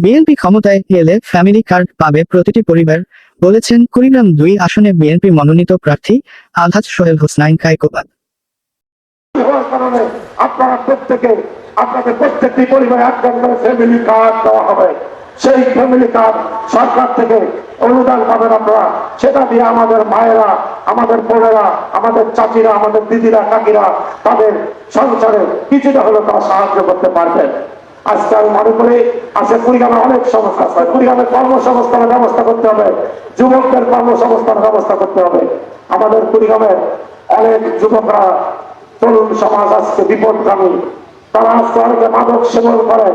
BNP ক্ষমতায় এলে family card পাবে প্রতিটি পরিবার, বলেছেন কুড়িগ্রাম-2 আসনে বিএনপি মনোনীত প্রার্থী আলহাজ সোহেল হোসনাইন কায়কোবাদ। আপনারা প্রত্যেকে আপনাদের প্রত্যেকটি পরিবারে একটা করে ফ্যামিলি কার্ড দেওয়া হবে। সেই ফ্যামিলি কার্ড সরকার থেকে অনুদান পাবেন আপনারা। সেটা দিয়ে আমাদের মায়েরা, আমাদের বোনেরা, আমাদের চাচিরা, আমাদের দিদিরা, কাকিরা তাদের সংসারে কিছুটা হলেও তারা সাহায্য করতে পারবেন। আজকে আমি মনে করি আজকে কুড়িগ্রামে অনেক সমস্যা আছে। কুড়িগ্রামের কর্মসংস্থানের ব্যবস্থা করতে হবে, যুবকদের কর্মসংস্থানের ব্যবস্থা করতে হবে। আমাদের কুড়িগ্রামের অনেক যুবকরা, তরুণ সমাজ আজকে বিপদগামী। তারা আজকে অনেকে মাদক সেবন করে,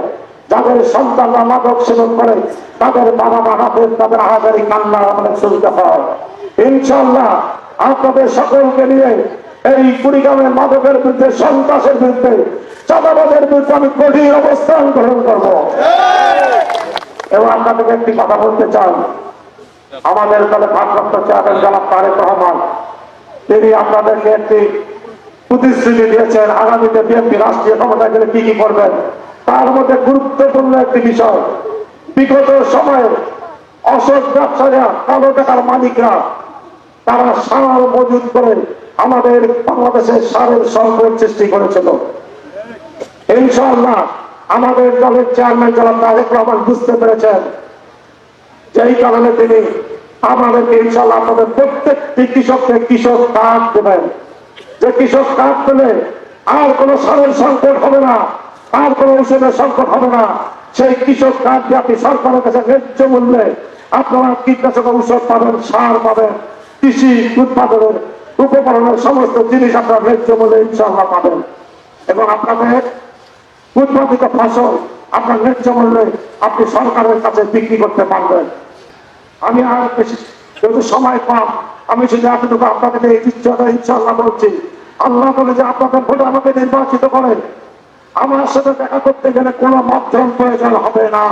যাদের সন্তানরা মাদক সেবন করে তাদের বাবা মা হাতে তাদের আহাজারি কান্না আমাদের শুনতে হয়। ইনশাআল্লাহ আপনাদের সকলকে নিয়ে এই কুড়িগ্রামের মাদকের বিরুদ্ধে, সন্ত্রাসের বিরুদ্ধে, চাঁদাবাজের বিরুদ্ধে আমি কঠিন অবস্থান গ্রহণ করব। এবং আপনাদেরকে একটি কথা বলতে চাই, আমাদের দলে ভারপ্রাপ্ত চেয়ারম্যান জনাব তারেক রহমান তিনি আপনাদেরকে একটি প্রতিশ্রুতি দিয়েছেন আগামীতে বিএনপি রাষ্ট্রীয় ক্ষমতায় গেলে কি কি করবেন। তার মধ্যে গুরুত্বপূর্ণ একটি বিষয়, বিগত সময়ে অসৎ ব্যবসায়ীরা, কালো টাকার মালিকরা তারা সার মজুত করে আমাদের বাংলাদেশের সারের সংকট সৃষ্টি করেছিল। ইনশাআল্লাহ আমাদের দলের চেয়ারম্যান জনাব তারেক রহমান বুঝতে পেরেছেন, যেই কারণে তিনি আমাদেরকে ইনশাআল্লাহ আপনাদের প্রত্যেকটি কৃষককে কৃষক কার্ড দেবেন। যে কৃষক কার্ড পেলে আর কোনো সারের সংকট হবে না, আর কোনো ঔষধের সংকট হবে না। সেই কৃষক কার্ড দিয়ে আপনি সরকারের কাছে ন্যায্য মূল্যে আপনারা কীটনাশক ঔষধ পাবেন, সার পাবেন, কৃষি উৎপাদনের উপকরণের সমস্ত জিনিস আপনারা ন্যায্য মূল্যে ইনশাআল্লাহ পাবেন। এবং আপনাদের উৎপাদিত ফসল আপনার ন্যায্য মূল্যে আপনি সরকারের কাছে বিক্রি করতে পারবেন। আমি আর বেশি যেহেতু সময় কম, আমি শুধু এতটুকু আপনাদের এই ইচ্ছাটা ইনশাআল্লাহ বলছি, আল্লাহ বলে যে আপনাদের ভোটে আমাকে নির্বাচিত করেন, আমার সাথে দেখা করতে গেলে কোনো মাধ্যম প্রয়োজন হবে না,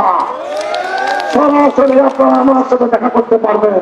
সরাসরি আপনারা আমার সাথে দেখা করতে পারবেন।